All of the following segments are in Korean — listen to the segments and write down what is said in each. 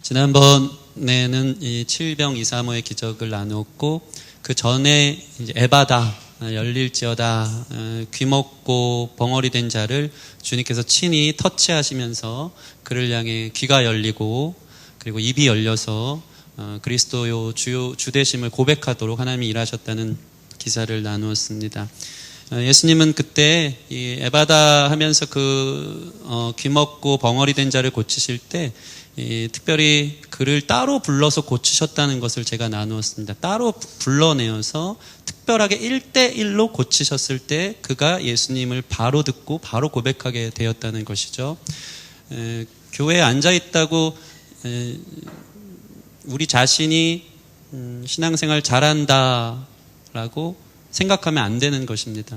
지난번에는 이 7병 235의 기적을 나누었고, 그 전에 이제 에바다, 열릴지어다, 귀먹고 벙어리 된 자를 주님께서 친히 터치하시면서 그를 향해 귀가 열리고 그리고 입이 열려서 그리스도요 주되심을 고백하도록 하나님이 일하셨다는 기사를 나누었습니다. 예수님은 그때 이 에바다 하면서 귀먹고 벙어리 된 자를 고치실 때 특별히 그를 따로 불러서 고치셨다는 것을 제가 나누었습니다. 따로 불러내어서 특별하게 1대1로 고치셨을 때 그가 예수님을 바로 듣고 바로 고백하게 되었다는 것이죠. 교회에 앉아있다고 우리 자신이 신앙생활 잘한다라고 생각하면 안 되는 것입니다.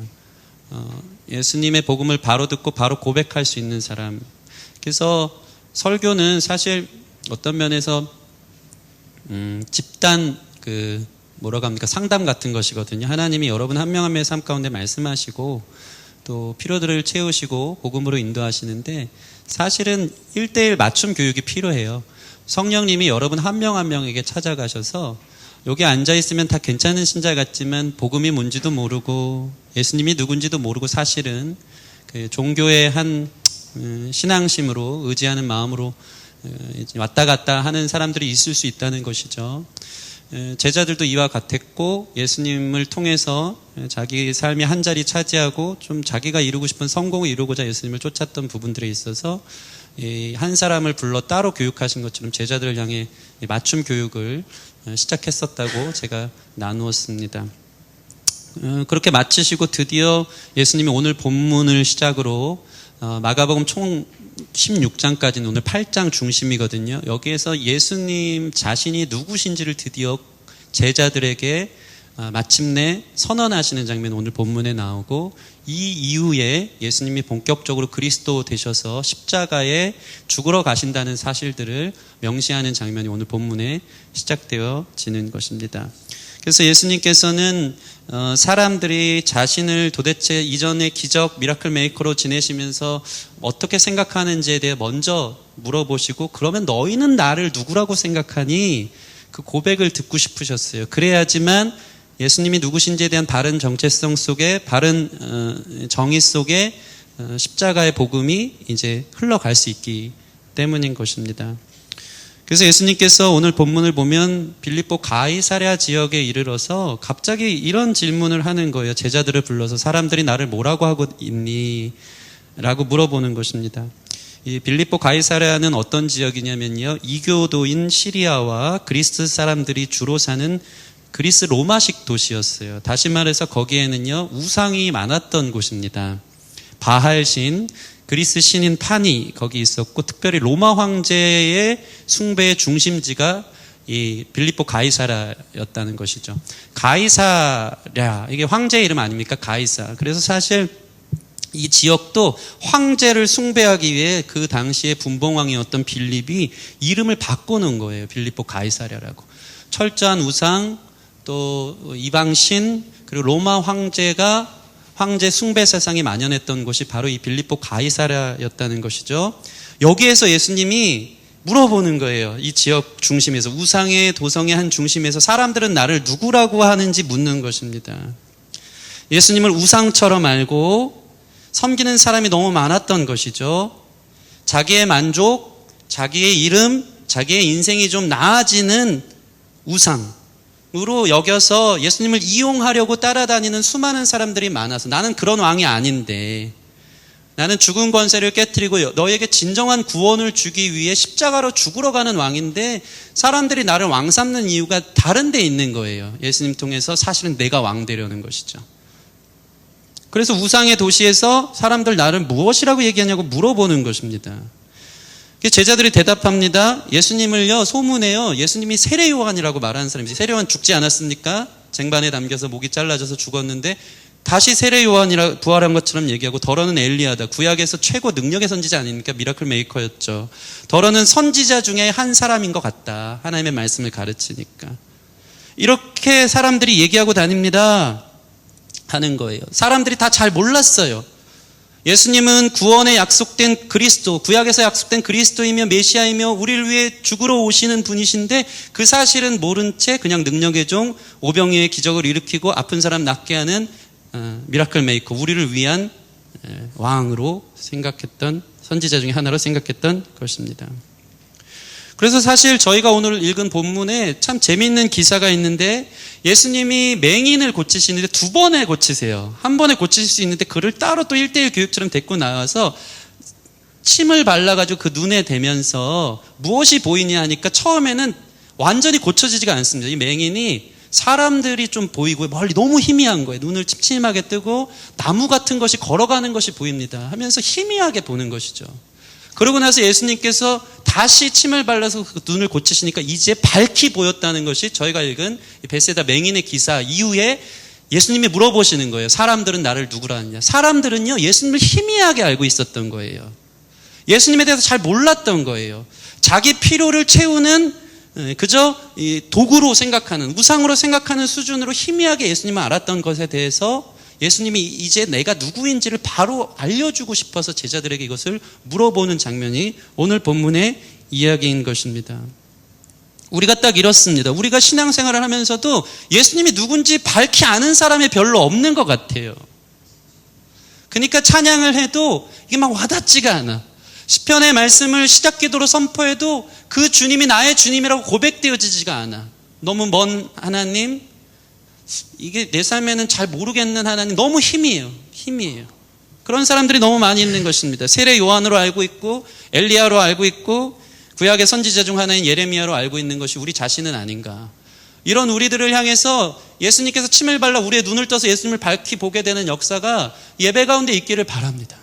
예수님의 복음을 바로 듣고 바로 고백할 수 있는 사람. 그래서 설교는 사실 어떤 면에서 집단 상담 같은 것이거든요. 하나님이 여러분 한 명 한 명의 삶 가운데 말씀하시고 또 필요들을 채우시고 복음으로 인도하시는데 사실은 1대1 맞춤 교육이 필요해요. 성령님이 여러분 한 명 한 명에게 찾아가셔서 여기 앉아있으면 다 괜찮은 신자 같지만 복음이 뭔지도 모르고 예수님이 누군지도 모르고 사실은 종교의 한 신앙심으로 의지하는 마음으로 왔다 갔다 하는 사람들이 있을 수 있다는 것이죠. 제자들도 이와 같았고 예수님을 통해서 자기 삶이 한 자리 차지하고 좀 자기가 이루고 싶은 성공을 이루고자 예수님을 쫓았던 부분들에 있어서 한 사람을 불러 따로 교육하신 것처럼 제자들을 향해 맞춤 교육을 시작했었다고 제가 나누었습니다. 그렇게 마치시고 드디어 예수님이 오늘 본문을 시작으로 마가복음 총 16장까지는 오늘 8장 중심이거든요. 여기에서 예수님 자신이 누구신지를 드디어 제자들에게 마침내 선언하시는 장면이 오늘 본문에 나오고, 이 이후에 예수님이 본격적으로 그리스도 되셔서 십자가에 죽으러 가신다는 사실들을 명시하는 장면이 오늘 본문에 시작되어지는 것입니다. 그래서 예수님께서는 사람들이 자신을 도대체 이전의 기적 미라클 메이커로 지내시면서 어떻게 생각하는지에 대해 먼저 물어보시고, 그러면 너희는 나를 누구라고 생각하니? 그 고백을 듣고 싶으셨어요. 그래야지만 예수님이 누구신지에 대한 바른 정체성 속에, 바른 정의 속에 십자가의 복음이 이제 흘러갈 수 있기 때문인 것입니다. 그래서 예수님께서 오늘 본문을 보면 빌립보 가이사랴 지역에 이르러서 갑자기 이런 질문을 하는 거예요. 제자들을 불러서 사람들이 나를 뭐라고 하고 있니? 라고 물어보는 것입니다. 이 빌립보 가이사랴는 어떤 지역이냐면요, 이교도인 시리아와 그리스 사람들이 주로 사는 그리스 로마식 도시였어요. 다시 말해서 거기에는요 우상이 많았던 곳입니다. 바할신, 그리스 신인 판이 거기 있었고, 특별히 로마 황제의 숭배의 중심지가 이 빌립보 가이사랴였다는 것이죠. 가이사랴, 이게 황제 이름 아닙니까? 가이사. 그래서 사실 이 지역도 황제를 숭배하기 위해 그 당시에 분봉왕이었던 빌립이 이름을 바꿔놓은 거예요. 빌립보 가이사랴라고. 철저한 우상, 또 이방신, 그리고 로마 황제 숭배 세상이 만연했던 곳이 바로 이 빌립보 가이사랴였다는 것이죠. 여기에서 예수님이 물어보는 거예요. 이 지역 중심에서, 우상의 도성의 한 중심에서 사람들은 나를 누구라고 하는지 묻는 것입니다. 예수님을 우상처럼 알고 섬기는 사람이 너무 많았던 것이죠. 자기의 만족, 자기의 이름, 자기의 인생이 좀 나아지는 우상으로 여겨서 예수님을 이용하려고 따라다니는 수많은 사람들이 많아서, 나는 그런 왕이 아닌데, 나는 죽은 권세를 깨트리고 너에게 진정한 구원을 주기 위해 십자가로 죽으러 가는 왕인데 사람들이 나를 왕 삼는 이유가 다른 데 있는 거예요. 예수님 통해서 사실은 내가 왕 되려는 것이죠. 그래서 우상의 도시에서 사람들 나를 무엇이라고 얘기하냐고 물어보는 것입니다. 제자들이 대답합니다. 예수님을요, 소문에요, 예수님이 세례 요한이라고 말하는 사람이지. 세례 요한 죽지 않았습니까? 쟁반에 담겨서 목이 잘라져서 죽었는데 다시 세례 요한이라 부활한 것처럼 얘기하고, 더러는 엘리야다. 구약에서 최고 능력의 선지자 아닙니까? 미라클 메이커였죠. 더러는 선지자 중에 한 사람인 것 같다. 하나님의 말씀을 가르치니까. 이렇게 사람들이 얘기하고 다닙니다 하는 거예요. 사람들이 다 잘 몰랐어요. 예수님은 구원에 약속된 그리스도, 구약에서 약속된 그리스도이며 메시아이며 우리를 위해 죽으러 오시는 분이신데 그 사실은 모른 채 그냥 능력의 종, 오병이의 기적을 일으키고 아픈 사람 낫게 하는 미라클 메이커, 우리를 위한 왕으로 생각했던, 선지자 중에 하나로 생각했던 것입니다. 그래서 사실 저희가 오늘 읽은 본문에 참 재미있는 기사가 있는데, 예수님이 맹인을 고치시는데 2번에 고치세요. 한 번에 고치실 수 있는데 그를 따로 또 1:1 교육처럼 데리고 나와서 침을 발라가지고 그 눈에 대면서 무엇이 보이냐 하니까 처음에는 완전히 고쳐지지가 않습니다. 이 맹인이 사람들이 좀 보이고 멀리 너무 희미한 거예요. 눈을 침침하게 뜨고 나무 같은 것이 걸어가는 것이 보입니다 하면서 희미하게 보는 것이죠. 그러고 나서 예수님께서 다시 침을 발라서 그 눈을 고치시니까 이제 밝히 보였다는 것이 저희가 읽은 베세다 맹인의 기사 이후에 예수님이 물어보시는 거예요. 사람들은 나를 누구라 하느냐. 사람들은요, 예수님을 희미하게 알고 있었던 거예요. 예수님에 대해서 잘 몰랐던 거예요. 자기 필요를 채우는 그저 도구로 생각하는, 우상으로 생각하는 수준으로 희미하게 예수님을 알았던 것에 대해서 예수님이 이제 내가 누구인지를 바로 알려주고 싶어서 제자들에게 이것을 물어보는 장면이 오늘 본문의 이야기인 것입니다. 우리가 딱 이렇습니다. 우리가 신앙생활을 하면서도 예수님이 누군지 밝히 아는 사람이 별로 없는 것 같아요. 그러니까 찬양을 해도 이게 막 와닿지가 않아. 시편의 말씀을 시작기도로 선포해도 그 주님이 나의 주님이라고 고백되어지지가 않아. 너무 먼 하나님, 이게 내 삶에는 잘 모르겠는 하나님, 너무 희미해요. 그런 사람들이 너무 많이 있는 것입니다. 세례 요한으로 알고 있고 엘리야로 알고 있고 구약의 선지자 중 하나인 예레미야로 알고 있는 것이 우리 자신은 아닌가. 이런 우리들을 향해서 예수님께서 침을 발라 우리의 눈을 떠서 예수님을 밝히 보게 되는 역사가 예배 가운데 있기를 바랍니다.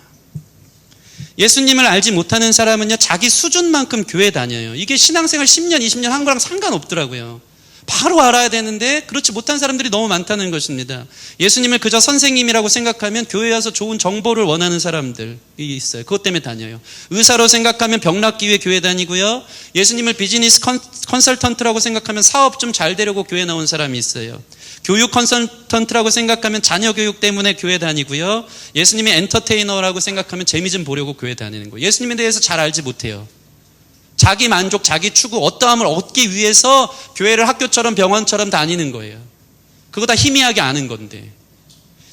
예수님을 알지 못하는 사람은요, 자기 수준만큼 교회 다녀요. 이게 신앙생활 10년, 20년 한 거랑 상관없더라고요. 바로 알아야 되는데 그렇지 못한 사람들이 너무 많다는 것입니다. 예수님을 그저 선생님이라고 생각하면 교회에 와서 좋은 정보를 원하는 사람들이 있어요. 그것 때문에 다녀요. 의사로 생각하면 병 낫기 위해 교회 다니고요. 예수님을 비즈니스 컨설턴트라고 생각하면 사업 좀 잘 되려고 교회 나온 사람이 있어요. 교육 컨설턴트라고 생각하면 자녀 교육 때문에 교회 다니고요. 예수님이 엔터테이너라고 생각하면 재미 좀 보려고 교회 다니는 거예요. 예수님에 대해서 잘 알지 못해요. 자기 만족, 자기 추구, 어떠함을 얻기 위해서 교회를 학교처럼 병원처럼 다니는 거예요. 그거 다 희미하게 아는 건데.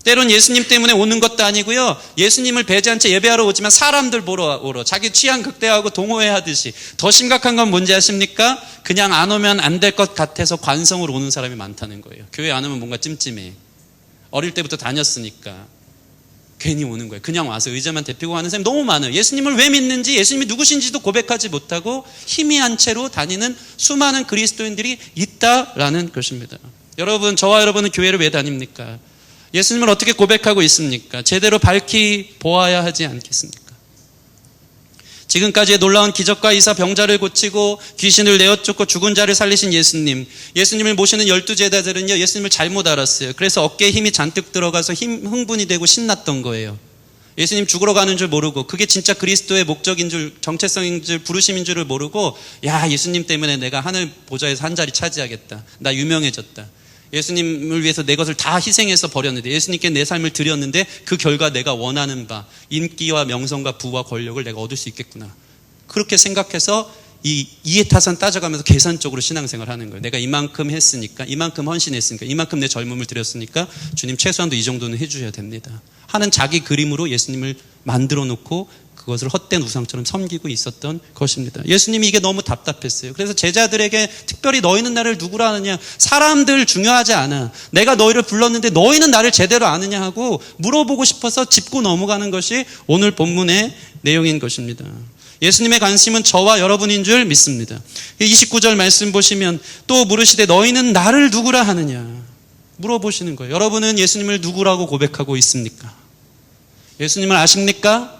때론 예수님 때문에 오는 것도 아니고요. 예수님을 배제한 채 예배하러 오지만 사람들 보러 오러 자기 취향 극대화하고 동호회하듯이. 더 심각한 건 뭔지 아십니까? 그냥 안 오면 안 될 것 같아서 관성으로 오는 사람이 많다는 거예요. 교회 안 오면 뭔가 찜찜해. 어릴 때부터 다녔으니까 괜히 오는 거예요. 그냥 와서 의자만 대피고 하는 사람이 너무 많아요. 예수님을 왜 믿는지, 예수님이 누구신지도 고백하지 못하고 희미한 채로 다니는 수많은 그리스도인들이 있다라는 것입니다. 여러분, 저와 여러분은 교회를 왜 다닙니까? 예수님을 어떻게 고백하고 있습니까? 제대로 밝히 보아야 하지 않겠습니까? 지금까지의 놀라운 기적과 이사, 병자를 고치고 귀신을 내어쫓고 죽은 자를 살리신 예수님, 예수님을 모시는 12제자들은요, 예수님을 잘못 알았어요. 그래서 어깨에 힘이 잔뜩 들어가서 흥분이 되고 신났던 거예요. 예수님 죽으러 가는 줄 모르고, 그게 진짜 그리스도의 목적인 줄, 정체성인 줄, 부르심인 줄을 모르고, 야, 예수님 때문에 내가 하늘 보좌에서 한 자리 차지하겠다. 나 유명해졌다. 예수님을 위해서 내 것을 다 희생해서 버렸는데, 예수님께 내 삶을 드렸는데 그 결과 내가 원하는 바 인기와 명성과 부와 권력을 내가 얻을 수 있겠구나. 그렇게 생각해서 이 이해타산 따져가면서 계산적으로 신앙생활을 하는 거예요. 내가 이만큼 했으니까, 이만큼 헌신했으니까, 이만큼 내 젊음을 드렸으니까 주님 최소한도 이 정도는 해주셔야 됩니다 하는 자기 그림으로 예수님을 만들어 놓고 그것을 헛된 우상처럼 섬기고 있었던 것입니다. 예수님이 이게 너무 답답했어요. 그래서 제자들에게 특별히 너희는 나를 누구라 하느냐, 사람들 중요하지 않아, 내가 너희를 불렀는데 너희는 나를 제대로 아느냐 하고 물어보고 싶어서 짚고 넘어가는 것이 오늘 본문의 내용인 것입니다. 예수님의 관심은 저와 여러분인 줄 믿습니다. 29절 말씀 보시면 또 물으시되 너희는 나를 누구라 하느냐 물어보시는 거예요. 여러분은 예수님을 누구라고 고백하고 있습니까? 예수님을 아십니까?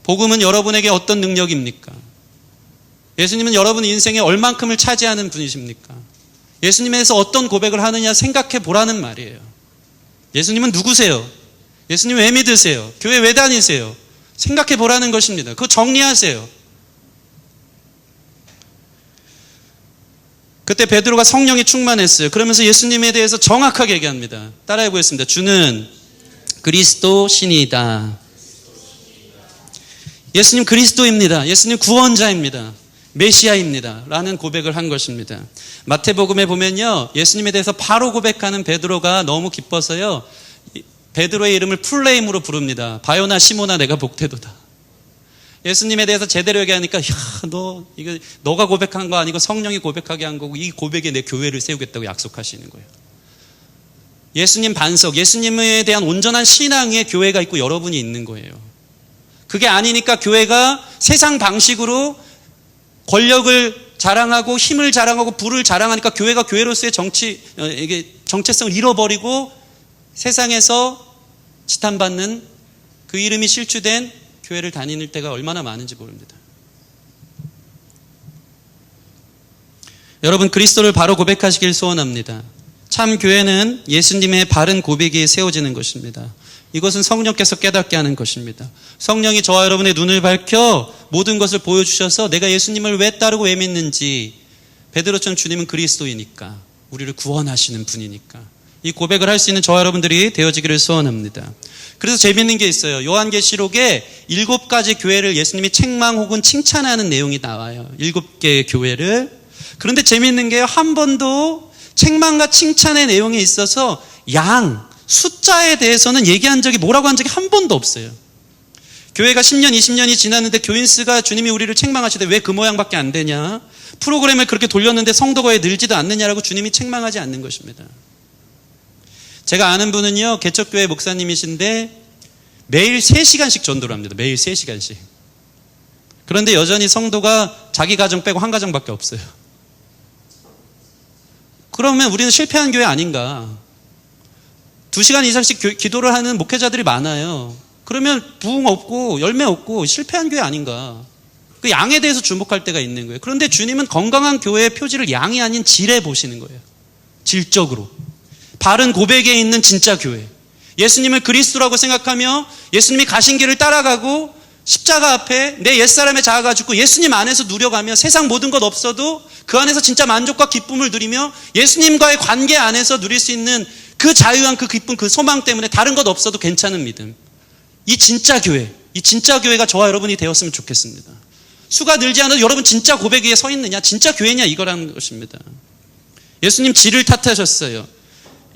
복음은 여러분에게 어떤 능력입니까? 예수님은 여러분 인생에 얼만큼을 차지하는 분이십니까? 예수님에 대해서 어떤 고백을 하느냐 생각해 보라는 말이에요. 예수님은 누구세요? 예수님 왜 믿으세요? 교회 왜 다니세요? 생각해 보라는 것입니다. 그거 정리하세요. 그때 베드로가 성령이 충만했어요. 그러면서 예수님에 대해서 정확하게 얘기합니다. 따라해 보겠습니다. 주는 그리스도 신이다. 예수님 그리스도입니다. 예수님 구원자입니다. 메시아입니다. 라는 고백을 한 것입니다. 마태복음에 보면요, 예수님에 대해서 바로 고백하는 베드로가 너무 기뻐서요, 베드로의 이름을 풀네임으로 부릅니다. 바요나 시모나 내가 복되도다. 예수님에 대해서 제대로 얘기하니까, 야, 너가 고백한 거 아니고 성령이 고백하게 한 거고, 이 고백에 내 교회를 세우겠다고 약속하시는 거예요. 예수님 반석, 예수님에 대한 온전한 신앙의 교회가 있고 여러분이 있는 거예요. 그게 아니니까 교회가 세상 방식으로 권력을 자랑하고 힘을 자랑하고 부를 자랑하니까 교회가 교회로서의 정체성을 잃어버리고 세상에서 지탄받는 그 이름이 실추된 교회를 다니는 때가 얼마나 많은지 모릅니다. 여러분, 그리스도를 바로 고백하시길 소원합니다. 참 교회는 예수님의 바른 고백이 세워지는 것입니다. 이것은 성령께서 깨닫게 하는 것입니다. 성령이 저와 여러분의 눈을 밝혀 모든 것을 보여주셔서 내가 예수님을 왜 따르고 왜 믿는지, 베드로처럼 주님은 그리스도이니까, 우리를 구원하시는 분이니까 이 고백을 할 수 있는 저와 여러분들이 되어지기를 소원합니다. 그래서 재밌는 게 있어요. 요한계시록에 7가지 교회를 예수님이 책망 혹은 칭찬하는 내용이 나와요. 7개의 교회를. 그런데 재밌는 게요, 한 번도 책망과 칭찬의 내용에 있어서 숫자에 대해서는 얘기한 적이, 뭐라고 한 적이 한 번도 없어요. 교회가 10년, 20년이 지났는데 교인수가 주님이 우리를 책망하시되 왜 그 모양밖에 안 되냐? 프로그램을 그렇게 돌렸는데 성도가 왜 늘지도 않느냐라고 주님이 책망하지 않는 것입니다. 제가 아는 분은요, 개척교회 목사님이신데 매일 3시간씩 전도를 합니다. 매일 3시간씩. 그런데 여전히 성도가 자기 가정 빼고 한 가정밖에 없어요. 그러면 우리는 실패한 교회 아닌가? 2시간 이상씩 기도를 하는 목회자들이 많아요. 그러면 부흥 없고 열매 없고 실패한 교회 아닌가? 그 양에 대해서 주목할 때가 있는 거예요. 그런데 주님은 건강한 교회의 표지를 양이 아닌 질에 보시는 거예요. 질적으로. 바른 고백에 있는 진짜 교회. 예수님을 그리스도라고 생각하며 예수님이 가신 길을 따라가고 십자가 앞에 내 옛사람의 자아가 죽고 예수님 안에서 누려가며 세상 모든 것 없어도 그 안에서 진짜 만족과 기쁨을 누리며 예수님과의 관계 안에서 누릴 수 있는 그 자유한 그 기쁨, 그 소망 때문에 다른 것 없어도 괜찮은 믿음. 이 진짜 교회가 저와 여러분이 되었으면 좋겠습니다. 수가 늘지 않아도 여러분 진짜 고백 위에 서 있느냐, 진짜 교회냐, 이거라는 것입니다. 예수님 질을 탓하셨어요.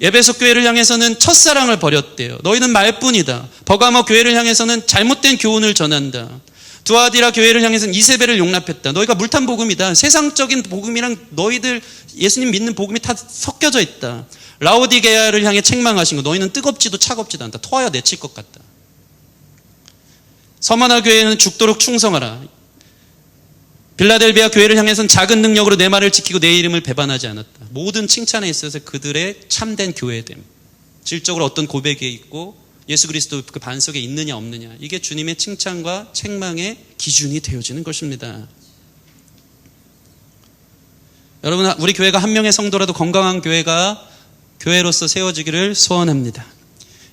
에베소 교회를 향해서는 첫사랑을 버렸대요. 너희는 말뿐이다. 버가모 교회를 향해서는 잘못된 교훈을 전한다. 두아디라 교회를 향해서는 이세벨을 용납했다. 너희가 물탄 복음이다. 세상적인 복음이랑 너희들 예수님 믿는 복음이 다 섞여져 있다. 라오디게아를 향해 책망하신 거, 너희는 뜨겁지도 차갑지도 않다. 토하여 내칠 것 같다. 서머나 교회는 죽도록 충성하라. 빌라델비아 교회를 향해서는 작은 능력으로 내 말을 지키고 내 이름을 배반하지 않았다. 모든 칭찬에 있어서 그들의 참된 교회됨, 질적으로 어떤 고백에 있고 예수 그리스도 그 반석에 있느냐 없느냐, 이게 주님의 칭찬과 책망의 기준이 되어지는 것입니다. 여러분, 우리 교회가 한 명의 성도라도 건강한 교회로서 세워지기를 소원합니다.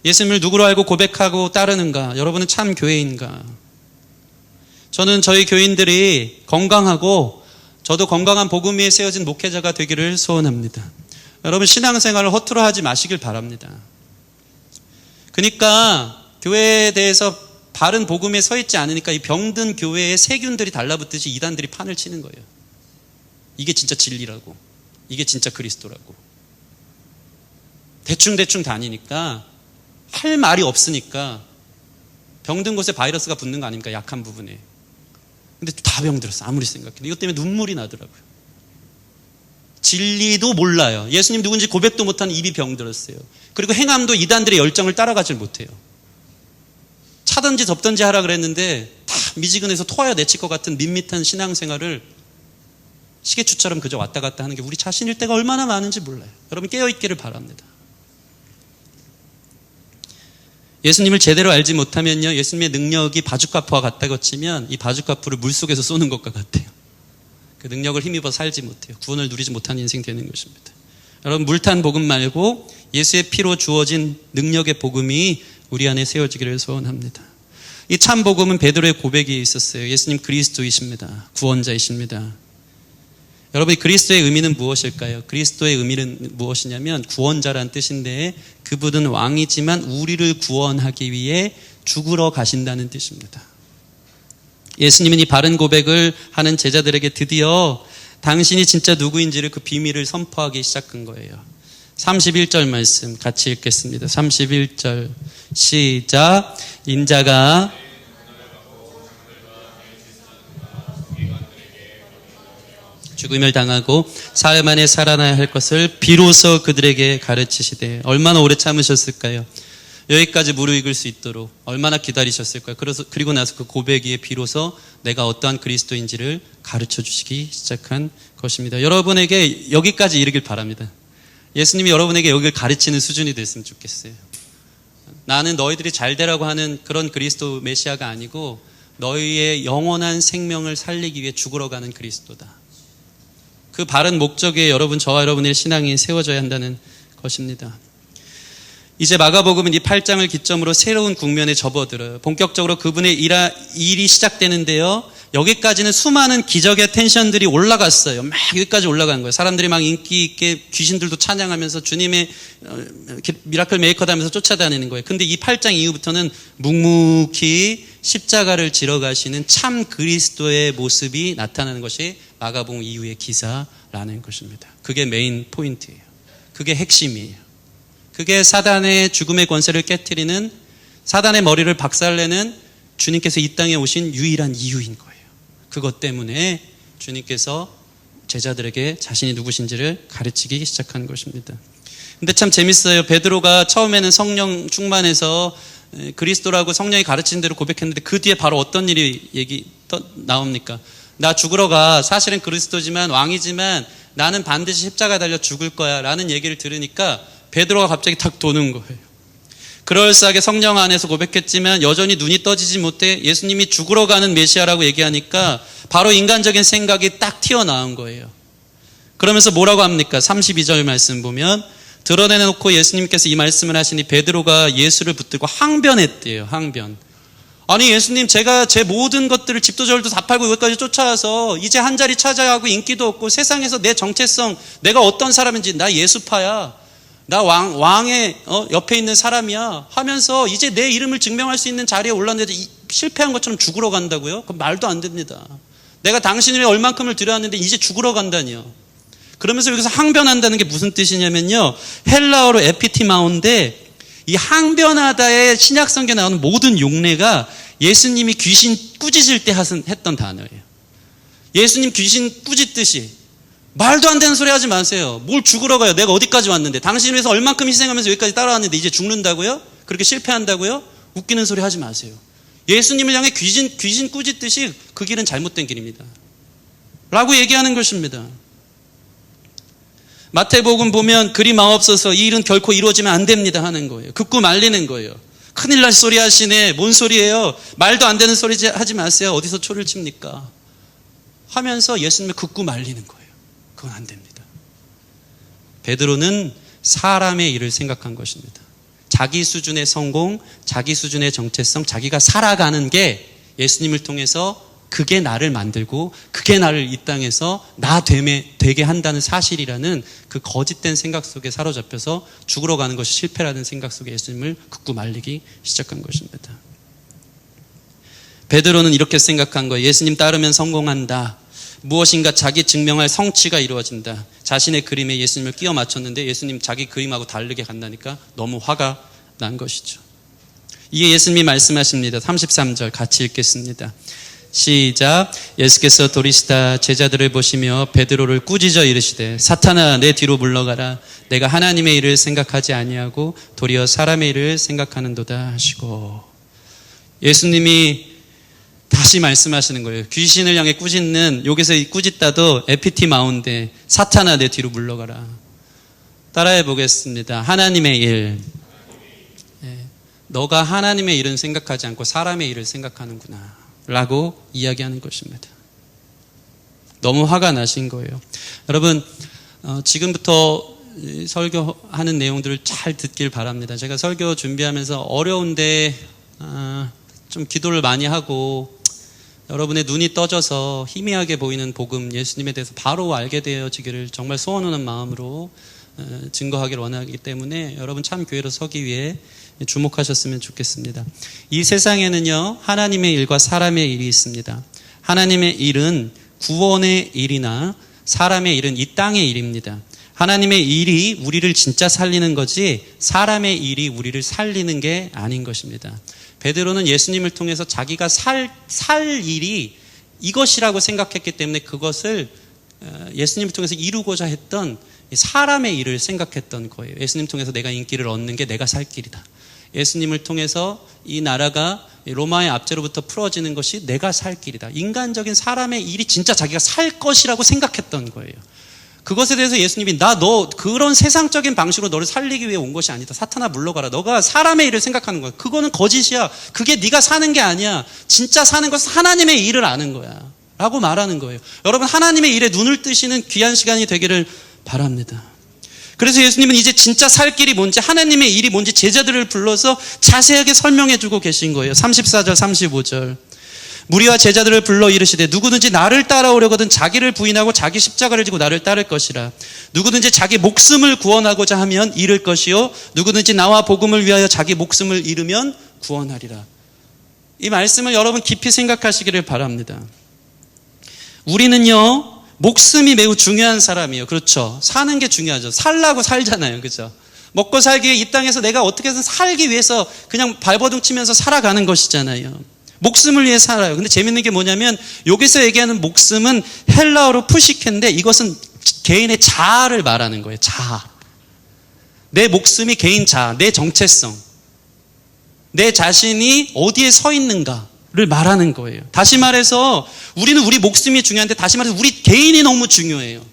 예수님을 누구로 알고 고백하고 따르는가? 여러분은 참 교회인가? 저는 저희 교인들이 건강하고 저도 건강한 복음 위에 세워진 목회자가 되기를 소원합니다. 여러분, 신앙생활을 허투루 하지 마시길 바랍니다. 그러니까 교회에 대해서 바른 복음에 서 있지 않으니까 이 병든 교회에 세균들이 달라붙듯이 이단들이 판을 치는 거예요. 이게 진짜 진리라고, 이게 진짜 그리스도라고. 대충 다니니까 할 말이 없으니까 병든 곳에 바이러스가 붙는 거 아닙니까? 약한 부분에. 근데 다 병들었어, 아무리 생각해도. 이것 때문에 눈물이 나더라고요. 진리도 몰라요. 예수님 누군지 고백도 못한 입이 병들었어요. 그리고 행함도 이단들의 열정을 따라가질 못해요. 차든지 덮든지 하라 그랬는데 다 미지근해서 토하여 내칠 것 같은 밋밋한 신앙생활을 시계추처럼 그저 왔다 갔다 하는 게 우리 자신일 때가 얼마나 많은지 몰라요. 여러분, 깨어있기를 바랍니다. 예수님을 제대로 알지 못하면요, 예수님의 능력이 바주카프와 같다고 치면 이 바주카프를 물속에서 쏘는 것과 같아요. 그 능력을 힘입어 살지 못해요. 구원을 누리지 못하는 인생 되는 것입니다. 여러분, 물탄 복음 말고 예수의 피로 주어진 능력의 복음이 우리 안에 세워지기를 소원합니다. 이 참 복음은 베드로의 고백이 있었어요. 예수님 그리스도이십니다. 구원자이십니다. 여러분, 그리스도의 의미는 무엇일까요? 그리스도의 의미는 무엇이냐면 구원자란 뜻인데, 그분은 왕이지만 우리를 구원하기 위해 죽으러 가신다는 뜻입니다. 예수님은 이 바른 고백을 하는 제자들에게 드디어 당신이 진짜 누구인지를 그 비밀을 선포하기 시작한 거예요. 31절 말씀 같이 읽겠습니다. 31절 시작. 인자가 죽음을 당하고 사흘 만에 살아나야 할 것을 비로소 그들에게 가르치시되, 얼마나 오래 참으셨을까요? 여기까지 무르익을 수 있도록 얼마나 기다리셨을까요? 그리고 나서 그 고백에 비로소 내가 어떠한 그리스도인지를 가르쳐 주시기 시작한 것입니다. 여러분에게 여기까지 이르길 바랍니다. 예수님이 여러분에게 여기를 가르치는 수준이 됐으면 좋겠어요. 나는 너희들이 잘 되라고 하는 그런 그리스도 메시아가 아니고 너희의 영원한 생명을 살리기 위해 죽으러 가는 그리스도다. 그 바른 목적에 저와 여러분의 신앙이 세워져야 한다는 것입니다. 이제 마가복음은 이 8장을 기점으로 새로운 국면에 접어들어요. 본격적으로 그분의 일이 시작되는데요. 여기까지는 수많은 기적의 텐션들이 올라갔어요. 막 여기까지 올라간 거예요. 사람들이 막 인기 있게 귀신들도 찬양하면서 주님의 미라클 메이커다 하면서 쫓아다니는 거예요. 근데 이 8장 이후부터는 묵묵히 십자가를 지러 가시는 참 그리스도의 모습이 나타나는 것이 마가복음 이후의 기사라는 것입니다. 그게 메인 포인트예요. 그게 핵심이에요. 그게 사단의 죽음의 권세를 깨트리는, 사단의 머리를 박살내는 주님께서 이 땅에 오신 유일한 이유인 거예요. 그것 때문에 주님께서 제자들에게 자신이 누구신지를 가르치기 시작한 것입니다. 근데 참 재밌어요. 베드로가 처음에는 성령 충만해서 그리스도라고 성령이 가르친 대로 고백했는데 그 뒤에 바로 어떤 일이 나옵니까? 나 죽으러 가. 사실은 그리스도지만 왕이지만 나는 반드시 십자가에 달려 죽을 거야 라는 얘기를 들으니까 베드로가 갑자기 탁 도는 거예요. 그럴싸하게 성령 안에서 고백했지만 여전히 눈이 떠지지 못해 예수님이 죽으러 가는 메시아라고 얘기하니까 바로 인간적인 생각이 딱 튀어나온 거예요. 그러면서 뭐라고 합니까? 32절 말씀 보면 드러내놓고 예수님께서 이 말씀을 하시니 베드로가 예수를 붙들고 항변했대요. 항변. 아니 예수님, 제가 제 모든 것들을 집도 저울도 다 팔고 여기까지 쫓아와서 이제 한 자리 차지하고 인기도 없고 세상에서 내 정체성, 내가 어떤 사람인지, 나 예수파야, 나 왕의 옆에 있는 사람이야 하면서 이제 내 이름을 증명할 수 있는 자리에 올랐는데 실패한 것처럼 죽으러 간다고요? 그건 말도 안 됩니다. 내가 당신을 위해 얼만큼을 드렸는데 이제 죽으러 간다니요. 그러면서 여기서 항변한다는 게 무슨 뜻이냐면요, 헬라어로 에피티마오인데 이 항변하다의 신약성경에 나오는 모든 용례가 예수님이 귀신 꾸짖을 때 했던 단어예요. 예수님 귀신 꾸짖듯이 말도 안 되는 소리 하지 마세요. 뭘 죽으러 가요? 내가 어디까지 왔는데, 당신을 위해서 얼만큼 희생하면서 여기까지 따라왔는데 이제 죽는다고요? 그렇게 실패한다고요? 웃기는 소리 하지 마세요. 예수님을 향해 귀신 꾸짖듯이 그 길은 잘못된 길입니다 라고 얘기하는 것입니다. 마태복음 보면 그리 마옵소서, 이 일은 결코 이루어지면 안 됩니다 하는 거예요. 극구 말리는 거예요. 큰일 날 소리 하시네. 뭔 소리예요? 말도 안 되는 소리 하지 마세요. 어디서 초를 칩니까? 하면서 예수님을 극구 말리는 거예요. 그건 안 됩니다. 베드로는 사람의 일을 생각한 것입니다. 자기 수준의 성공, 자기 수준의 정체성, 자기가 살아가는 게 예수님을 통해서 그게 나를 만들고 그게 나를 이 땅에서 나 되게 한다는 사실이라는 그 거짓된 생각 속에 사로잡혀서 죽으러 가는 것이 실패라는 생각 속에 예수님을 극구 말리기 시작한 것입니다. 베드로는 이렇게 생각한 거예요. 예수님 따르면 성공한다. 무엇인가 자기 증명할 성취가 이루어진다. 자신의 그림에 예수님을 끼워 맞췄는데 예수님 자기 그림하고 다르게 간다니까 너무 화가 난 것이죠. 이에 예수님이 말씀하십니다. 33절 같이 읽겠습니다. 시작. 예수께서 도리시다 제자들을 보시며 베드로를 꾸짖어 이르시되 사탄아 내 뒤로 물러가라. 내가 하나님의 일을 생각하지 아니하고 도리어 사람의 일을 생각하는도다 하시고, 예수님이 다시 말씀하시는 거예요. 귀신을 향해 꾸짖는, 여기서 이 꾸짖다도 에피티마오인데 사탄아 내 뒤로 물러가라. 따라해 보겠습니다. 하나님의 일. 너가 하나님의 일은 생각하지 않고 사람의 일을 생각하는구나 라고 이야기하는 것입니다. 너무 화가 나신 거예요. 여러분, 지금부터 설교하는 내용들을 잘 듣길 바랍니다. 제가 설교 준비하면서 어려운데 좀 기도를 많이 하고 여러분의 눈이 떠져서 희미하게 보이는 복음, 예수님에 대해서 바로 알게 되어지기를 정말 소원하는 마음으로 증거하기를 원하기 때문에 여러분 참 교회로 서기 위해 주목하셨으면 좋겠습니다. 이 세상에는요, 하나님의 일과 사람의 일이 있습니다. 하나님의 일은 구원의 일이나 사람의 일은 이 땅의 일입니다. 하나님의 일이 우리를 진짜 살리는 거지 사람의 일이 우리를 살리는 게 아닌 것입니다. 베드로는 예수님을 통해서 자기가 살 일이 이것이라고 생각했기 때문에 그것을 예수님을 통해서 이루고자 했던 사람의 일을 생각했던 거예요. 예수님 통해서 내가 인기를 얻는 게 내가 살 길이다. 예수님을 통해서 이 나라가 로마의 압제로부터 풀어지는 것이 내가 살 길이다. 인간적인 사람의 일이 진짜 자기가 살 것이라고 생각했던 거예요. 그것에 대해서 예수님이 너 그런 세상적인 방식으로 너를 살리기 위해 온 것이 아니다. 사탄아 물러가라. 너가 사람의 일을 생각하는 거야. 그거는 거짓이야. 그게 네가 사는 게 아니야. 진짜 사는 것은 하나님의 일을 아는 거야. 라고 말하는 거예요. 여러분 하나님의 일에 눈을 뜨시는 귀한 시간이 되기를 바랍니다. 그래서 예수님은 이제 진짜 살 길이 뭔지 하나님의 일이 뭔지 제자들을 불러서 자세하게 설명해 주고 계신 거예요. 34절 35절 무리와 제자들을 불러 이르시되 누구든지 나를 따라오려거든 자기를 부인하고 자기 십자가를 지고 나를 따를 것이라. 누구든지 자기 목숨을 구원하고자 하면 잃을 것이요 누구든지 나와 복음을 위하여 자기 목숨을 잃으면 구원하리라. 이 말씀을 여러분 깊이 생각하시기를 바랍니다. 우리는요 목숨이 매우 중요한 사람이에요. 그렇죠? 사는 게 중요하죠. 살라고 살잖아요. 그렇죠? 먹고 살기 위해 이 땅에서 내가 어떻게든 살기 위해서 그냥 발버둥 치면서 살아가는 것이잖아요. 목숨을 위해 살아요. 근데 재밌는 게 뭐냐면 여기서 얘기하는 목숨은 헬라어로 푸시케인데 이것은 개인의 자아를 말하는 거예요. 자아. 내 목숨이 개인 자아, 내 정체성, 내 자신이 어디에 서 있는가를 말하는 거예요. 다시 말해서 우리는 우리 목숨이 중요한데 다시 말해서 우리 개인이 너무 중요해요.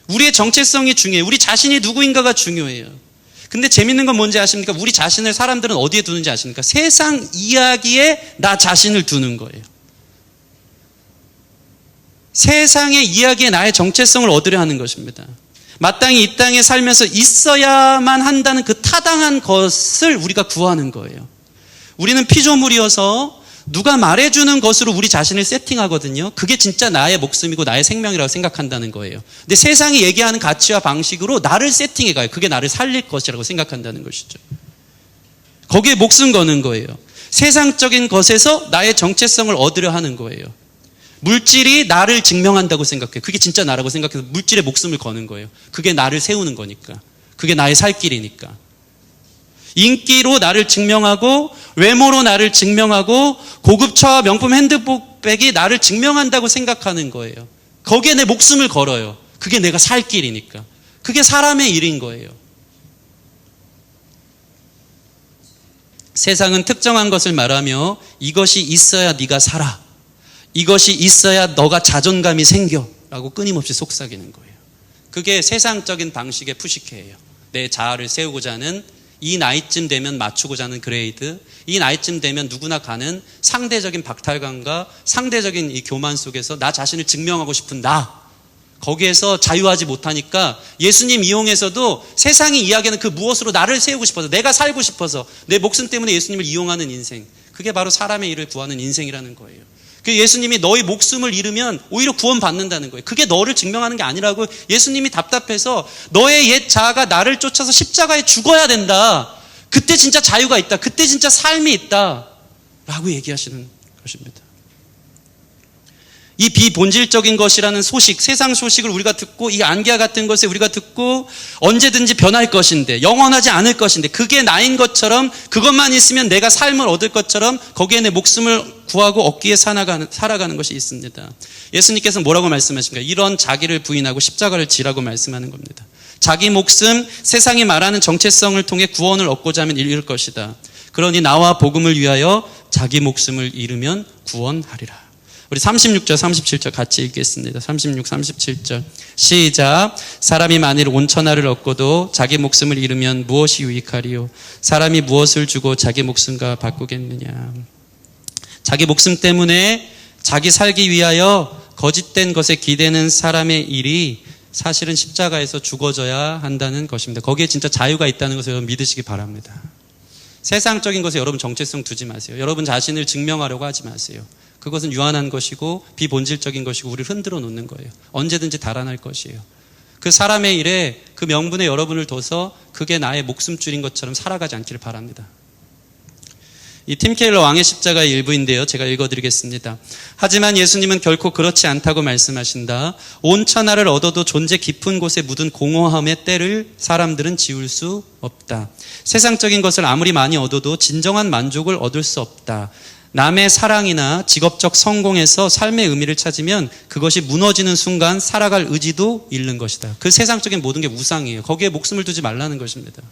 우리의 정체성이 중요해요. 우리 자신이 누구인가가 중요해요. 근데 재밌는 건 뭔지 아십니까? 우리 자신을 사람들은 어디에 두는지 아십니까? 세상 이야기에 나 자신을 두는 거예요. 세상의 이야기에 나의 정체성을 얻으려 하는 것입니다. 마땅히 이 땅에 살면서 있어야만 한다는 그 타당한 것을 우리가 구하는 거예요. 우리는 피조물이어서 누가 말해주는 것으로 우리 자신을 세팅하거든요. 그게 진짜 나의 목숨이고 나의 생명이라고 생각한다는 거예요. 근데 세상이 얘기하는 가치와 방식으로 나를 세팅해가요. 그게 나를 살릴 것이라고 생각한다는 것이죠. 거기에 목숨 거는 거예요. 세상적인 것에서 나의 정체성을 얻으려 하는 거예요. 물질이 나를 증명한다고 생각해요. 그게 진짜 나라고 생각해서 물질에 목숨을 거는 거예요. 그게 나를 세우는 거니까. 그게 나의 살 길이니까. 인기로 나를 증명하고 외모로 나를 증명하고 고급차와 명품 핸드백이 나를 증명한다고 생각하는 거예요. 거기에 내 목숨을 걸어요. 그게 내가 살 길이니까. 그게 사람의 일인 거예요. 세상은 특정한 것을 말하며 이것이 있어야 네가 살아. 이것이 있어야 너가 자존감이 생겨. 라고 끊임없이 속삭이는 거예요. 그게 세상적인 방식의 푸시케예요. 내 자아를 세우고자 하는 이 나이쯤 되면 맞추고자 하는 그레이드, 이 나이쯤 되면 누구나 가는 상대적인 박탈감과 상대적인 이 교만 속에서 나 자신을 증명하고 싶은 나, 거기에서 자유하지 못하니까 예수님 이용해서도 세상이 이야기하는 그 무엇으로 나를 세우고 싶어서, 내가 살고 싶어서, 내 목숨 때문에 예수님을 이용하는 인생, 그게 바로 사람의 일을 구하는 인생이라는 거예요. 그 예수님이 너의 목숨을 잃으면 오히려 구원받는다는 거예요. 그게 너를 증명하는 게 아니라고 예수님이 답답해서 너의 옛 자아가 나를 쫓아서 십자가에 죽어야 된다. 그때 진짜 자유가 있다. 그때 진짜 삶이 있다. 라고 얘기하시는 것입니다. 이 비본질적인 것이라는 소식, 세상 소식을 우리가 듣고 이 안개와 같은 것에 우리가 듣고 언제든지 변할 것인데 영원하지 않을 것인데 그게 나인 것처럼 그것만 있으면 내가 삶을 얻을 것처럼 거기에 내 목숨을 구하고 얻기에 살아가는 것이 있습니다. 예수님께서 뭐라고 말씀하십니까? 이런 자기를 부인하고 십자가를 지라고 말씀하는 겁니다. 자기 목숨, 세상이 말하는 정체성을 통해 구원을 얻고자 하면 잃을 것이다. 그러니 나와 복음을 위하여 자기 목숨을 잃으면 구원하리라. 우리 36절, 37절 같이 읽겠습니다. 36, 37절. 시작. 사람이 만일 온천하를 얻고도 자기 목숨을 잃으면 무엇이 유익하리요? 사람이 무엇을 주고 자기 목숨과 바꾸겠느냐? 자기 목숨 때문에 자기 살기 위하여 거짓된 것에 기대는 사람의 일이 사실은 십자가에서 죽어져야 한다는 것입니다. 거기에 진짜 자유가 있다는 것을 여러분 믿으시기 바랍니다. 세상적인 것에 여러분 정체성 두지 마세요. 여러분 자신을 증명하려고 하지 마세요. 그것은 유한한 것이고 비본질적인 것이고 우리를 흔들어 놓는 거예요. 언제든지 달아날 것이에요. 그 사람의 일에 그 명분에 여러분을 둬서 그게 나의 목숨줄인 것처럼 살아가지 않기를 바랍니다. 이 팀 켈러 왕의 십자가의 일부인데요. 제가 읽어드리겠습니다. 하지만 예수님은 결코 그렇지 않다고 말씀하신다. 온 천하를 얻어도 존재 깊은 곳에 묻은 공허함의 때를 사람들은 지울 수 없다. 세상적인 것을 아무리 많이 얻어도 진정한 만족을 얻을 수 없다. 남의 사랑이나 직업적 성공에서 삶의 의미를 찾으면 그것이 무너지는 순간 살아갈 의지도 잃는 것이다. 그 세상적인 모든 게 우상이에요. 거기에 목숨을 두지 말라는 것입니다.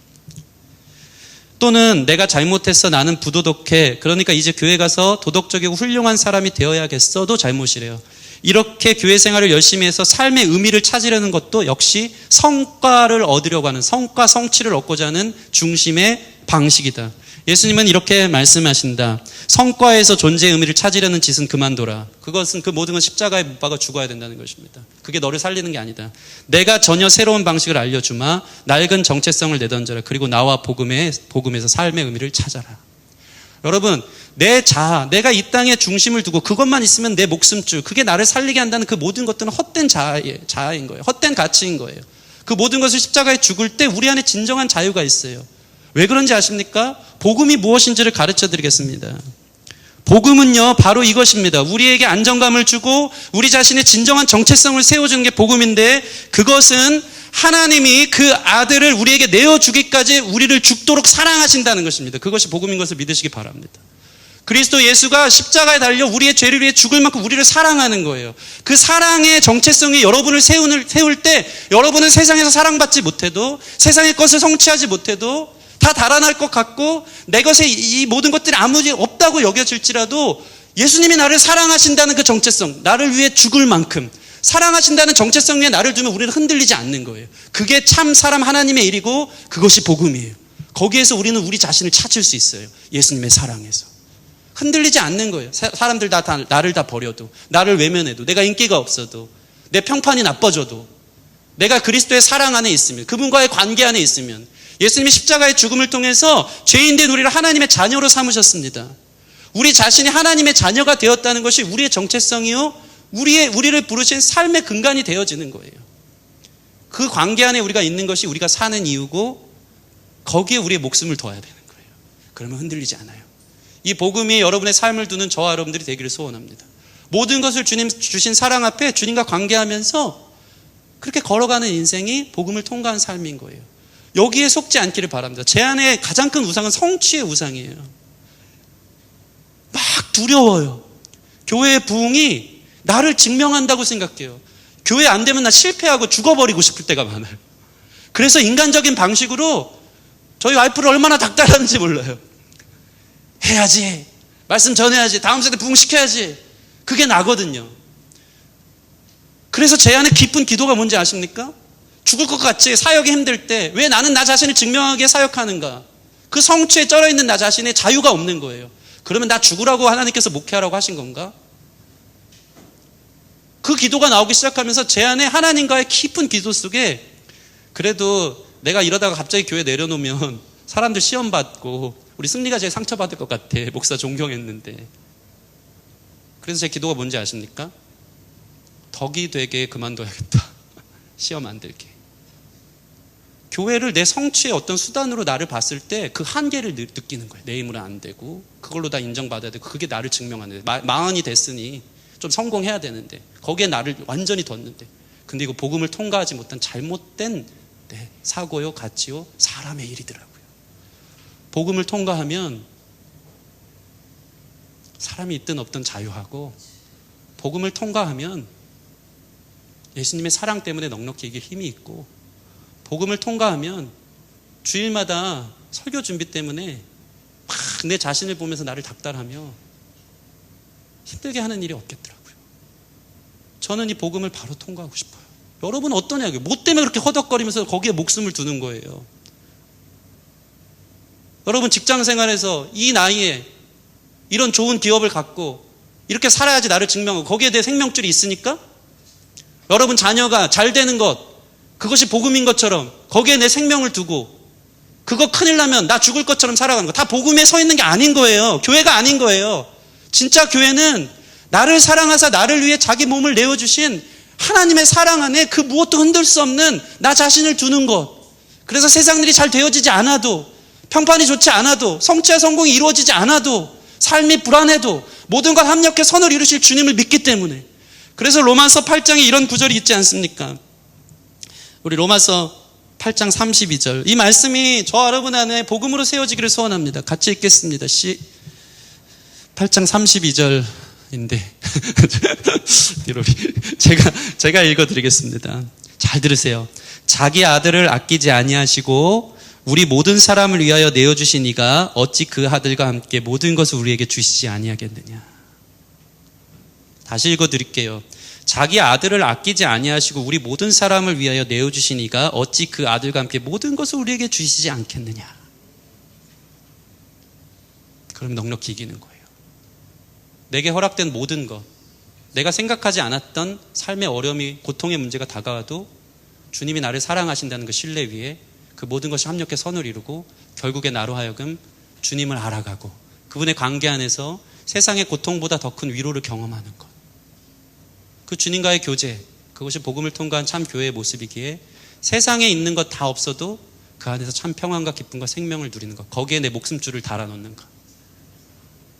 또는 내가 잘못했어, 나는 부도덕해, 그러니까 이제 교회 가서 도덕적이고 훌륭한 사람이 되어야겠어도 잘못이래요. 이렇게 교회 생활을 열심히 해서 삶의 의미를 찾으려는 것도 역시 성과를 얻으려고 하는, 성과 성취를 얻고자 하는 중심의 방식이다. 예수님은 이렇게 말씀하신다. 성과에서 존재의 의미를 찾으려는 짓은 그만둬라. 그것은 그 모든 건 십자가에 못 박아 죽어야 된다는 것입니다. 그게 너를 살리는 게 아니다. 내가 전혀 새로운 방식을 알려주마. 낡은 정체성을 내던져라. 그리고 나와 복음에서 삶의 의미를 찾아라. 여러분, 내 자아, 내가 이 땅에 중심을 두고 그것만 있으면 내 목숨줄, 그게 나를 살리게 한다는 그 모든 것들은 헛된 자아인 거예요. 헛된 가치인 거예요. 그 모든 것을 십자가에 죽을 때 우리 안에 진정한 자유가 있어요. 왜 그런지 아십니까? 복음이 무엇인지를 가르쳐 드리겠습니다. 복음은요, 바로 이것입니다. 우리에게 안정감을 주고 우리 자신의 진정한 정체성을 세워주는 게 복음인데, 그것은 하나님이 그 아들을 우리에게 내어주기까지 우리를 죽도록 사랑하신다는 것입니다. 그것이 복음인 것을 믿으시기 바랍니다. 그리스도 예수가 십자가에 달려 우리의 죄를 위해 죽을 만큼 우리를 사랑하는 거예요. 그 사랑의 정체성이 여러분을 세울 때, 여러분은 세상에서 사랑받지 못해도, 세상의 것을 성취하지 못해도 다 달아날 것 같고 내 것에 이 모든 것들이 아무 일 없다고 여겨질지라도, 예수님이 나를 사랑하신다는 그 정체성, 나를 위해 죽을 만큼 사랑하신다는 정체성 위에 나를 두면 우리는 흔들리지 않는 거예요. 그게 참 사람 하나님의 일이고 그것이 복음이에요. 거기에서 우리는 우리 자신을 찾을 수 있어요. 예수님의 사랑에서 흔들리지 않는 거예요. 사람들 다 나를 다 버려도, 나를 외면해도, 내가 인기가 없어도, 내 평판이 나빠져도, 내가 그리스도의 사랑 안에 있으면, 그분과의 관계 안에 있으면, 예수님이 십자가의 죽음을 통해서 죄인된 우리를 하나님의 자녀로 삼으셨습니다. 우리 자신이 하나님의 자녀가 되었다는 것이 우리의 정체성이요, 우리를 부르신 삶의 근간이 되어지는 거예요. 그 관계 안에 우리가 있는 것이 우리가 사는 이유고, 거기에 우리의 목숨을 둬야 되는 거예요. 그러면 흔들리지 않아요. 이 복음이 여러분의 삶을 두는 저와 여러분들이 되기를 소원합니다. 모든 것을 주님 주신 사랑 앞에 주님과 관계하면서 그렇게 걸어가는 인생이 복음을 통과한 삶인 거예요. 여기에 속지 않기를 바랍니다. 제 안에 가장 큰 우상은 성취의 우상이에요. 막 두려워요. 교회의 부흥이 나를 증명한다고 생각해요. 교회 안 되면 나 실패하고 죽어버리고 싶을 때가 많아요. 그래서 인간적인 방식으로 저희 와이프를 얼마나 닥달하는지 몰라요. 해야지, 말씀 전해야지, 다음 세대 부흥시켜야지, 그게 나거든요. 그래서 제 안에 깊은 기도가 뭔지 아십니까? 죽을 것 같이 사역이 힘들 때 왜 나는 나 자신을 증명하기에 사역하는가? 그 성취에 쩔어있는 나 자신의 자유가 없는 거예요. 그러면 나 죽으라고 하나님께서 목회하라고 하신 건가? 그 기도가 나오기 시작하면서 제 안에 하나님과의 깊은 기도 속에, 그래도 내가 이러다가 갑자기 교회 내려놓으면 사람들 시험 받고 우리 승리가 제일 상처받을 것 같아. 목사 존경했는데. 그래서 제 기도가 뭔지 아십니까? 덕이 되게 그만둬야겠다. 시험 안 들게. 교회를 내 성취의 어떤 수단으로 나를 봤을 때 그 한계를 느끼는 거예요. 내 힘으로 안 되고 그걸로 다 인정받아야 되고 그게 나를 증명하는 데, 마흔이 됐으니 좀 성공해야 되는데 거기에 나를 완전히 뒀는데, 근데 이거 복음을 통과하지 못한 잘못된 사고요, 가치요, 사람의 일이더라고요. 복음을 통과하면 사람이 있든 없든 자유하고, 복음을 통과하면 예수님의 사랑 때문에 넉넉히 이길 힘이 있고, 복음을 통과하면 주일마다 설교 준비 때문에 막 내 자신을 보면서 나를 닥달하며 힘들게 하는 일이 없겠더라고요. 저는 이 복음을 바로 통과하고 싶어요. 여러분은 어떠냐고요? 뭐 때문에 그렇게 허덕거리면서 거기에 목숨을 두는 거예요? 여러분 직장 생활에서 이 나이에 이런 좋은 기업을 갖고 이렇게 살아야지 나를 증명하고 거기에 대해 생명줄이 있으니까 여러분 자녀가 잘 되는 것, 그것이 복음인 것처럼 거기에 내 생명을 두고 그거 큰일 나면 나 죽을 것처럼 살아가는 거, 다 복음에 서 있는 게 아닌 거예요. 교회가 아닌 거예요. 진짜 교회는 나를 사랑하사 나를 위해 자기 몸을 내어주신 하나님의 사랑 안에 그 무엇도 흔들 수 없는 나 자신을 두는 것. 그래서 세상 일이 잘 되어지지 않아도, 평판이 좋지 않아도, 성취와 성공이 이루어지지 않아도, 삶이 불안해도 모든 것 합력해 선을 이루실 주님을 믿기 때문에. 그래서 로마서 8장에 이런 구절이 있지 않습니까? 우리 로마서 8장 32절. 이 말씀이 저와 여러분 안에 복음으로 세워지기를 소원합니다. 같이 읽겠습니다. 8장 32절인데 제가 읽어드리겠습니다. 잘 들으세요. 자기 아들을 아끼지 아니하시고 우리 모든 사람을 위하여 내어주신 이가 어찌 그 아들과 함께 모든 것을 우리에게 주시지 아니하겠느냐. 다시 읽어드릴게요. 자기 아들을 아끼지 아니하시고 우리 모든 사람을 위하여 내어주신 이가 어찌 그 아들과 함께 모든 것을 우리에게 주시지 않겠느냐. 그럼 넉넉히 이기는 거예요. 내게 허락된 모든 것, 내가 생각하지 않았던 삶의 어려움이, 고통의 문제가 다가와도 주님이 나를 사랑하신다는 그 신뢰 위에 그 모든 것이 합력해 선을 이루고 결국에 나로 하여금 주님을 알아가고 그분의 관계 안에서 세상의 고통보다 더 큰 위로를 경험하는 것. 그 주님과의 교제, 그것이 복음을 통과한 참 교회의 모습이기에 세상에 있는 것 다 없어도 그 안에서 참 평안과 기쁨과 생명을 누리는 것, 거기에 내 목숨줄을 달아놓는 것.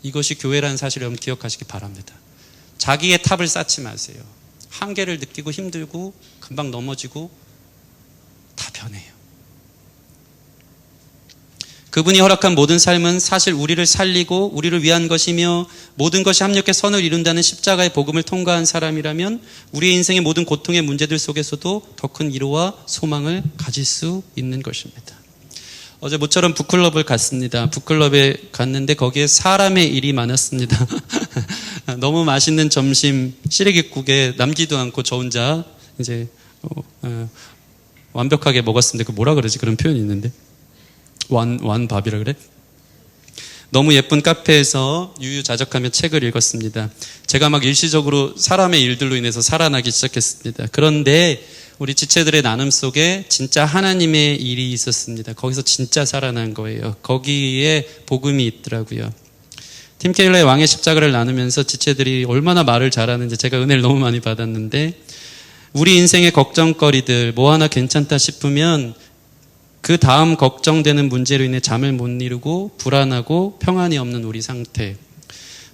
이것이 교회라는 사실을 여러분 기억하시기 바랍니다. 자기의 탑을 쌓지 마세요. 한계를 느끼고 힘들고 금방 넘어지고 다 변해요. 그분이 허락한 모든 삶은 사실 우리를 살리고 우리를 위한 것이며 모든 것이 합력해 선을 이룬다는 십자가의 복음을 통과한 사람이라면 우리의 인생의 모든 고통의 문제들 속에서도 더 큰 위로와 소망을 가질 수 있는 것입니다. 어제 모처럼 북클럽을 갔습니다. 북클럽에 갔는데 거기에 사람의 일이 많았습니다. 너무 맛있는 점심 시래기국에 남기도 않고 저 혼자 이제 완벽하게 먹었습니다. 그 뭐라 그러지? 그런 표현이 있는데. 완밥이라 그래? 너무 예쁜 카페에서 유유자적하며 책을 읽었습니다. 제가 막 일시적으로 사람의 일들로 인해서 살아나기 시작했습니다. 그런데 우리 지체들의 나눔 속에 진짜 하나님의 일이 있었습니다. 거기서 진짜 살아난 거예요. 거기에 복음이 있더라고요. 팀 케일러의 왕의 십자가를 나누면서 지체들이 얼마나 말을 잘하는지 제가 은혜를 너무 많이 받았는데, 우리 인생의 걱정거리들 뭐 하나 괜찮다 싶으면 그 다음 걱정되는 문제로 인해 잠을 못 이루고 불안하고 평안이 없는 우리 상태,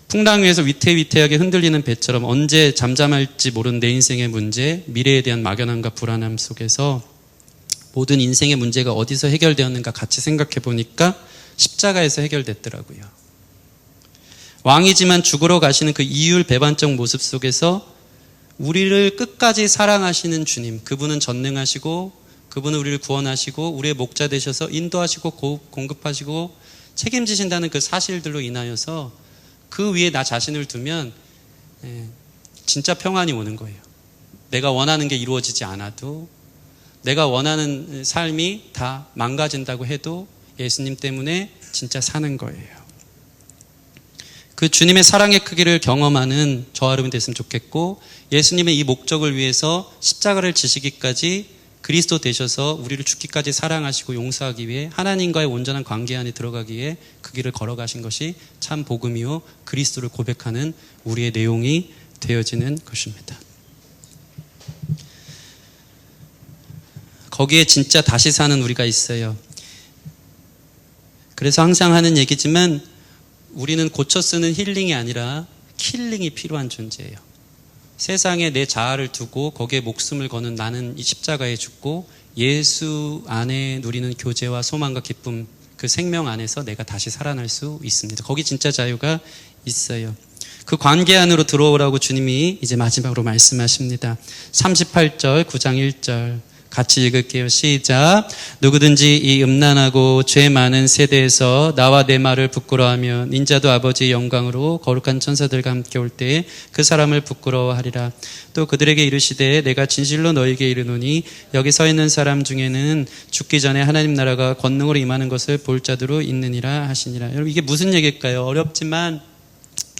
풍랑 위에서 위태위태하게 흔들리는 배처럼 언제 잠잠할지 모르는 내 인생의 문제, 미래에 대한 막연함과 불안함 속에서 모든 인생의 문제가 어디서 해결되었는가 같이 생각해 보니까 십자가에서 해결됐더라고요. 왕이지만 죽으러 가시는 그 이율배반적 모습 속에서 우리를 끝까지 사랑하시는 주님, 그분은 전능하시고 그분은 우리를 구원하시고 우리의 목자 되셔서 인도하시고 공급하시고 책임지신다는 그 사실들로 인하여서 그 위에 나 자신을 두면 진짜 평안이 오는 거예요. 내가 원하는 게 이루어지지 않아도, 내가 원하는 삶이 다 망가진다고 해도 예수님 때문에 진짜 사는 거예요. 그 주님의 사랑의 크기를 경험하는 저와 여러분 됐으면 좋겠고, 예수님의 이 목적을 위해서 십자가를 지시기까지 그리스도 되셔서 우리를 죽기까지 사랑하시고 용서하기 위해 하나님과의 온전한 관계 안에 들어가기 위해 그 길을 걸어가신 것이 참 복음이요 그리스도를 고백하는 우리의 내용이 되어지는 것입니다. 거기에 진짜 다시 사는 우리가 있어요. 그래서 항상 하는 얘기지만 우리는 고쳐 쓰는 힐링이 아니라 킬링이 필요한 존재예요. 세상에 내 자아를 두고 거기에 목숨을 거는 나는 이 십자가에 죽고 예수 안에 누리는 교제와 소망과 기쁨, 그 생명 안에서 내가 다시 살아날 수 있습니다. 거기 진짜 자유가 있어요. 그 관계 안으로 들어오라고 주님이 이제 마지막으로 말씀하십니다. 38절 9장 1절 같이 읽을게요. 시작. 누구든지 이 음란하고 죄 많은 세대에서 나와 내 말을 부끄러워하며 인자도 아버지의 영광으로 거룩한 천사들과 함께 올 때에 그 사람을 부끄러워하리라. 또 그들에게 이르시되 내가 진실로 너에게 이르노니 여기 서 있는 사람 중에는 죽기 전에 하나님 나라가 권능으로 임하는 것을 볼 자들로 있느니라 하시니라. 여러분 이게 무슨 얘기일까요? 어렵지만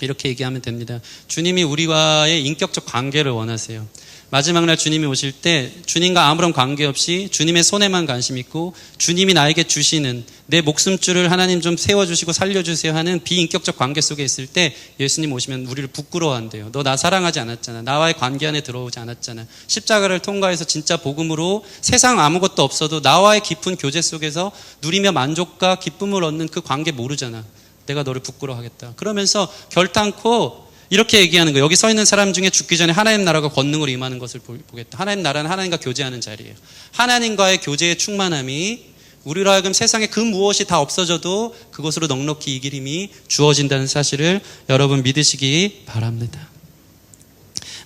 이렇게 얘기하면 됩니다. 주님이 우리와의 인격적 관계를 원하세요. 마지막 날 주님이 오실 때 주님과 아무런 관계없이 주님의 손에만 관심 있고 주님이 나에게 주시는 내 목숨줄을 하나님 좀 세워주시고 살려주세요 하는 비인격적 관계 속에 있을 때 예수님 오시면 우리를 부끄러워한대요. 너 나 사랑하지 않았잖아. 나와의 관계 안에 들어오지 않았잖아. 십자가를 통과해서 진짜 복음으로 세상 아무것도 없어도 나와의 깊은 교제 속에서 누리며 만족과 기쁨을 얻는 그 관계 모르잖아. 내가 너를 부끄러워하겠다. 그러면서 결단코 이렇게 얘기하는 거예요. 여기 서 있는 사람 중에 죽기 전에 하나님 나라가 권능으로 임하는 것을 보겠다. 하나님 나라는 하나님과 교제하는 자리예요. 하나님과의 교제의 충만함이 우리로 하여금 세상에 그 무엇이 다 없어져도 그것으로 넉넉히 이길 힘이 주어진다는 사실을 여러분 믿으시기 바랍니다.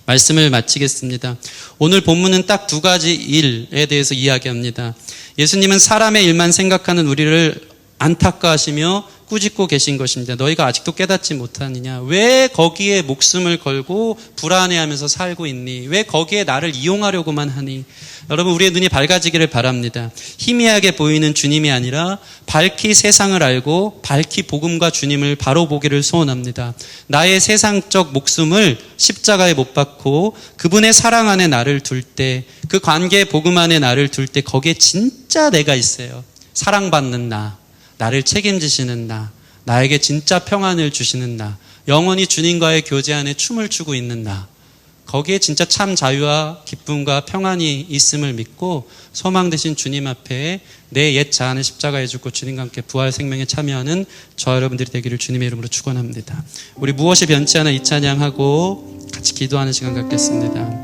말씀을 마치겠습니다. 오늘 본문은 딱 두 가지 일에 대해서 이야기합니다. 예수님은 사람의 일만 생각하는 우리를 안타까워하시며 꾸짖고 계신 것입니다. 너희가 아직도 깨닫지 못하느냐? 왜 거기에 목숨을 걸고 불안해하면서 살고 있니? 왜 거기에 나를 이용하려고만 하니? 여러분, 우리의 눈이 밝아지기를 바랍니다. 희미하게 보이는 주님이 아니라 밝히 세상을 알고 밝히 복음과 주님을 바로 보기를 소원합니다. 나의 세상적 목숨을 십자가에 못 박고 그분의 사랑 안에 나를 둘 때, 그 관계의 복음 안에 나를 둘 때 거기에 진짜 내가 있어요. 사랑받는 나, 나를 책임지시는 나, 나에게 진짜 평안을 주시는 나, 영원히 주님과의 교제 안에 춤을 추고 있는 나, 거기에 진짜 참 자유와 기쁨과 평안이 있음을 믿고 소망 되신 주님 앞에 내 옛 자아는 십자가에 죽고 주님과 함께 부활 생명에 참여하는 저와 여러분들이 되기를 주님의 이름으로 축원합니다. 우리 무엇이 변치 않아 이 찬양하고 같이 기도하는 시간 갖겠습니다.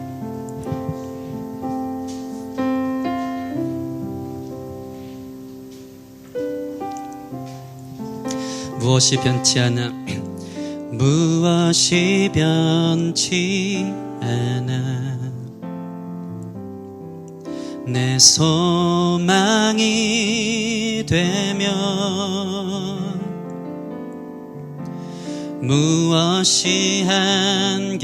무엇이 변치 않아, 무엇이 변치 않아, 내 소망이 되면 무엇이 한결같아,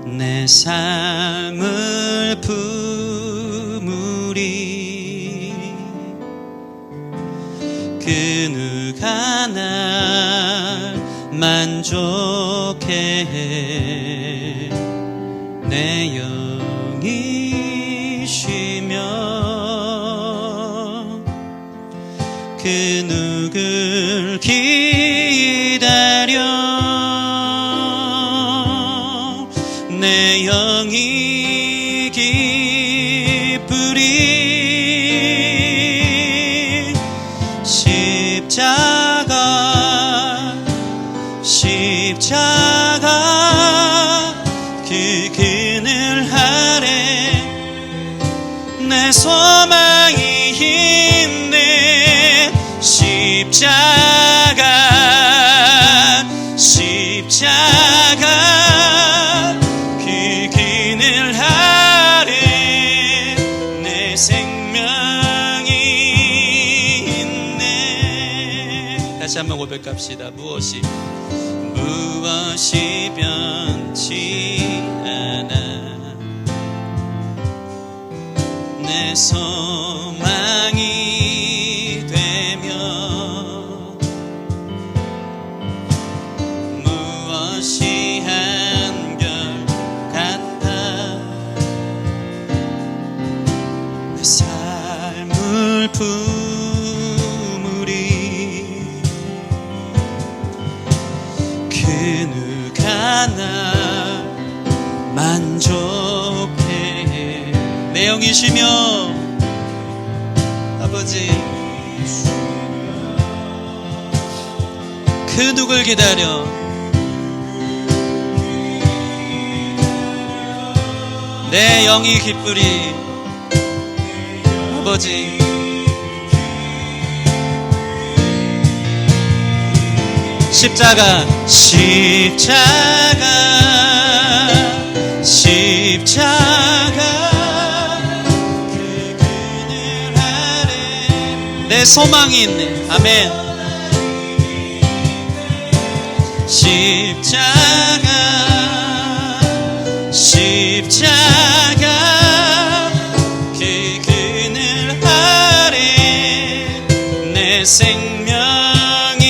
내 삶을 품으리. 그 누가 날 만족해 해 내 영이 쉬며 그 누굴 기다려 내 영이 기쁘리. 십자가 그 그늘 아래 내 소망이 있네. 십자가 그 그늘 아래 내 생명이 있네. 다시 한번 고백합시다. 무엇이 변치 않아, 내 소망이 되며 무엇이 한결같아, 내 삶을 품으리. 그 누가 나 만족해 내 영이 쉬며 아버지 그 누굴 기다려 내 영이 기쁘리. 아버지 십자가 그 그늘 아래 내 소망이 있네. 아멘. 십자가 그 그늘 아래 내 생명이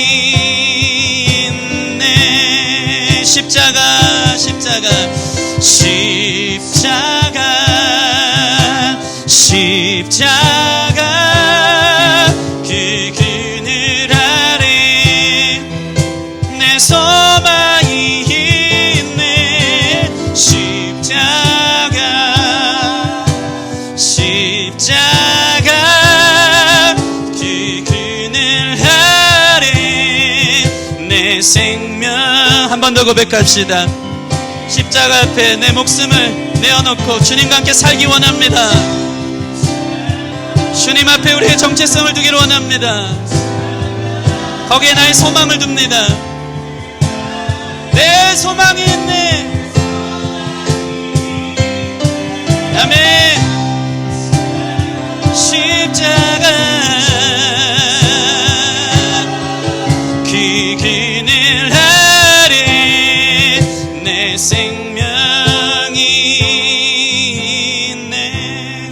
있네. 십자가 십자가 십자가 십자가 십자가 그 그늘 아래 내 소망이 있네 십자가 십자가 그 그늘 아래 내 생명 한 번 더 고백합시다. 십자가 앞에 내 목숨을 내어놓고 주님과 함께 살기 원합니다. 주님 앞에 우리의 정체성을 두기를 원합니다. 거기에 나의 소망을 둡니다. 내 소망이 있네. 아멘. 십자가 그 그늘 아래 내 생명이 있네.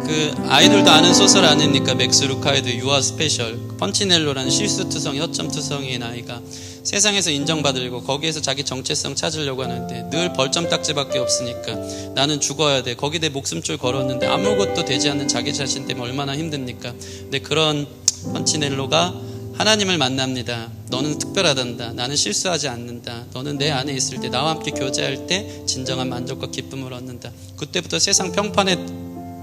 그 아이들도 아는 소설 아닙니까? 맥스 루카이드 유아 스페셜. 펀치넬로라는 실수투성, 허점투성이인 아이가 세상에서 인정받으려고 거기에서 자기 정체성 찾으려고 하는데 늘 벌점딱지밖에 없으니까 나는 죽어야 돼. 거기에 내 목숨줄 걸었는데 아무것도 되지 않는 자기 자신 때문에 얼마나 힘듭니까? 근데 그런 펀치넬로가 하나님을 만납니다. 너는 특별하단다. 나는 실수하지 않는다. 너는 내 안에 있을 때 나와 함께 교제할 때 진정한 만족과 기쁨을 얻는다. 그때부터 세상 평판에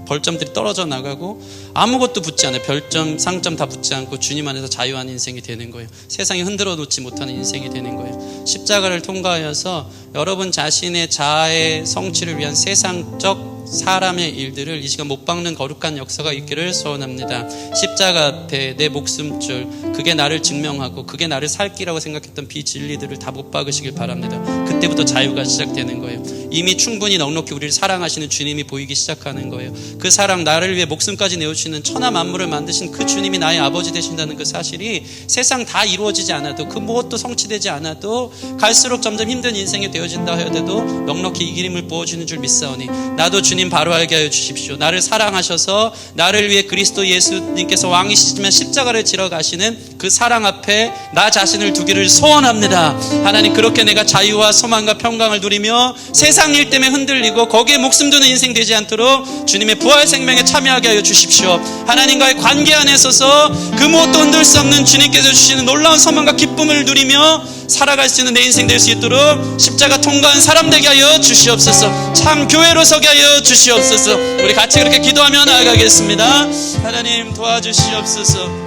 벌점들이 떨어져 나가고 아무것도 붙지 않아요. 별점, 상점 다 붙지 않고 주님 안에서 자유한 인생이 되는 거예요. 세상에 흔들어 놓지 못하는 인생이 되는 거예요. 십자가를 통과하여서 여러분 자신의 자아의 성취를 위한 세상적 사람의 일들을 이 시간 못 박는 거룩한 역사가 있기를 소원합니다. 십자가 앞에 내 목숨줄, 그게 나를 증명하고 그게 나를 살 길이라고 생각했던 비진리들을 다 못 박으시길 바랍니다. 그때부터 자유가 시작되는 거예요. 이미 충분히 넉넉히 우리를 사랑하시는 주님이 보이기 시작하는 거예요. 그 사랑, 나를 위해 목숨까지 내어주시는 천하 만물을 만드신 그 주님이 나의 아버지 되신다는 그 사실이 세상 다 이루어지지 않아도 그 무엇도 성취되지 않아도 갈수록 점점 힘든 인생이 되어진다 하여도 넉넉히 이 기름을 부어주는 줄 믿사오니 나도 주님 바로 알게 하여 주십시오. 나를 사랑하셔서 나를 위해 그리스도 예수님께서 왕이시지만 십자가를 지러 가시는 그 사랑 앞에 나 자신을 두기를 소원합니다. 하나님, 그렇게 내가 자유와 소망과 평강을 누리며 세상 일 때문에 흔들리고 거기에 목숨 두는 인생 되지 않도록 주님의 부활 생명에 참여하게 하여 주십시오. 하나님과의 관계 안에 있어서 그 무엇도 흔들 수 없는 주님께서 주시는 놀라운 소망과 기쁨을 누리며 살아갈 수 있는 내 인생 될 수 있도록 십자가 통과한 사람 되게 하여 주시옵소서. 참 교회로 서게 하여 주시옵소서. 우리 같이 그렇게 기도하며 나아가겠습니다. 하나님 도와주시옵소서.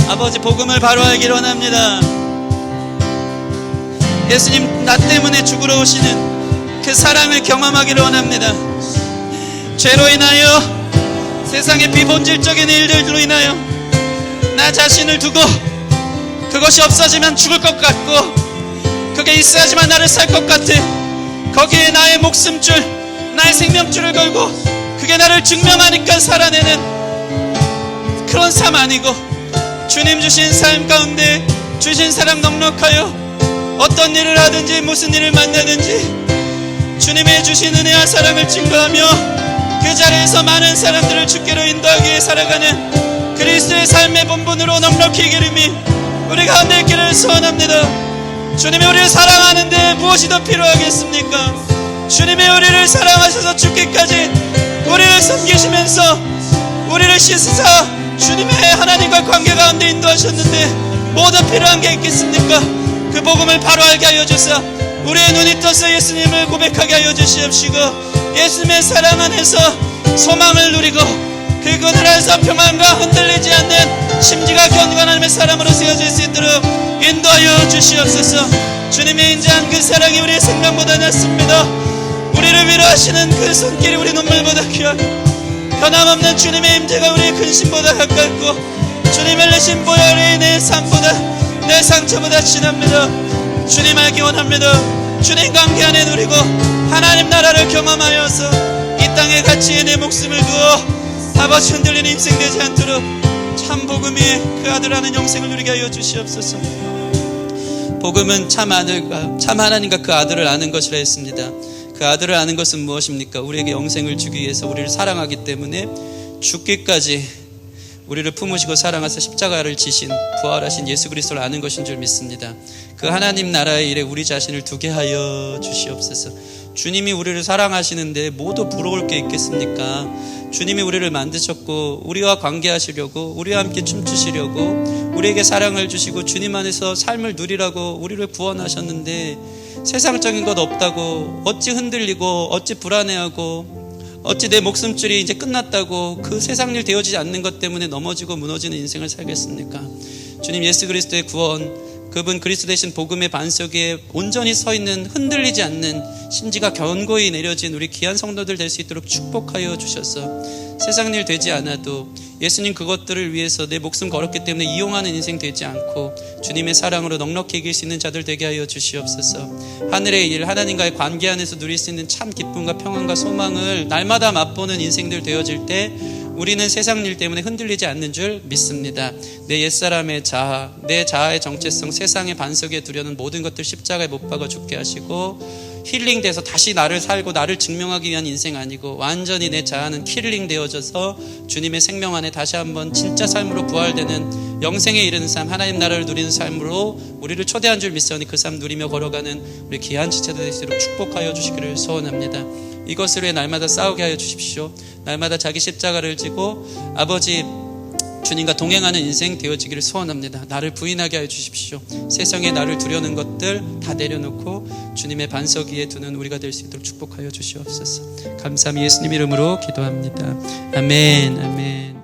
아버지, 복음을 바로 알기를 원합니다. 예수님 나 때문에 죽으러 오시는 그 사랑을 경험하기를 원합니다. 죄로 인하여 세상의 비본질적인 일들로 인하여 나 자신을 두고 그것이 없어지면 죽을 것 같고 그게 있어야지만 나를 살 것 같은 거기에 나의 목숨줄, 나의 생명줄을 걸고 그게 나를 증명하니까 살아내는 그런 삶 아니고 주님 주신 삶 가운데 주신 사랑 넉넉하여 어떤 일을 하든지 무슨 일을 만나든지 주님의 주신 은혜와 사랑을 증거하며 그 자리에서 많은 사람들을 주께로 인도하기 위해 살아가는 그리스도의 삶의 본분으로 넉넉히 기름이 우리 가운데 있기를 소원합니다. 주님이 우리를 사랑하는데 무엇이 더 필요하겠습니까? 주님이 우리를 사랑하셔서 죽기까지 우리를 섬기시면서 우리를 씻으사 주님의 하나님과 관계 가운데 인도하셨는데 뭐 더 필요한 게 있겠습니까? 그 복음을 바로 알게 하여 주사 우리의 눈이 떠서 예수님을 고백하게 하여 주시옵시고 예수님의 사랑 안에서 소망을 누리고 그 그늘 안에서 평안과 흔들리지 않는 심지가 견고한 하나님의 사람으로 세워질 수 있도록 인도하여 주시옵소서. 주님의 인자한 그 사랑이 우리의 생명보다 낫습니다. 우리를 위로하시는 그 손길이 우리 눈물보다 귀하고 변함없는 주님의 임재가 우리의 근심보다 가깝고 주님의 내신 보혈이 내 삶보다 내 상처보다 진합니다. 주님 알기 원합니다. 주님 관계 안에 누리고 하나님 나라를 경험하여서 이 땅에 같이 내 목숨을 두어 아버지 흔들리는 인생 되지 않도록 참 복음이 그 아들 아는 영생을 누리게 하여 주시옵소서. 복음은 참 아들과 참 하나님과 그 아들을 아는 것이라 했습니다. 그 아들을 아는 것은 무엇입니까? 우리에게 영생을 주기 위해서 우리를 사랑하기 때문에 죽기까지 우리를 품으시고 사랑하사 십자가를 지신 부활하신 예수 그리스도를 아는 것인 줄 믿습니다. 그 하나님 나라의 일에 우리 자신을 두게 하여 주시옵소서. 주님이 우리를 사랑하시는데 뭐도 부러울 게 있겠습니까? 주님이 우리를 만드셨고 우리와 관계하시려고, 우리와 함께 춤추시려고, 우리에게 사랑을 주시고 주님 안에서 삶을 누리라고 우리를 구원하셨는데, 세상적인 것 없다고 어찌 흔들리고 어찌 불안해하고 어찌 내 목숨줄이 이제 끝났다고 그 세상 일 되어지지 않는 것 때문에 넘어지고 무너지는 인생을 살겠습니까? 주님 예수 그리스도의 구원, 그분 그리스도 되신 복음의 반석 위에 온전히 서 있는, 흔들리지 않는 심지가 견고히 내려진 우리 귀한 성도들 될 수 있도록 축복하여 주셔서 세상 일 되지 않아도 예수님 그것들을 위해서 내 목숨 걸었기 때문에 이용하는 인생 되지 않고 주님의 사랑으로 넉넉히 이길 수 있는 자들 되게 하여 주시옵소서. 하늘의 일, 하나님과의 관계 안에서 누릴 수 있는 참 기쁨과 평안과 소망을 날마다 맛보는 인생들 되어질 때 우리는 세상 일 때문에 흔들리지 않는 줄 믿습니다. 내 옛사람의 자아, 내 자아의 정체성, 세상의 반석에 두려는 모든 것들 십자가에 못 박아 죽게 하시고 힐링돼서 다시 나를 살고 나를 증명하기 위한 인생 아니고 완전히 내 자아는 킬링되어져서 주님의 생명 안에 다시 한번 진짜 삶으로 부활되는 영생에 이르는 삶, 하나님 나라를 누리는 삶으로 우리를 초대한 줄 믿사오니 그 삶 누리며 걸어가는 우리 귀한 지체들 되시도록 축복하여 주시기를 소원합니다. 이것을 위해 날마다 싸우게 하여 주십시오. 날마다 자기 십자가를 지고 아버지 주님과 동행하는 인생 되어지기를 소원합니다. 나를 부인하게 하여 주십시오. 세상에 나를 두려는 것들 다 내려놓고 주님의 반석 위에 두는 우리가 될 수 있도록 축복하여 주시옵소서. 감사함이 예수님 이름으로 기도합니다. 아멘, 아멘.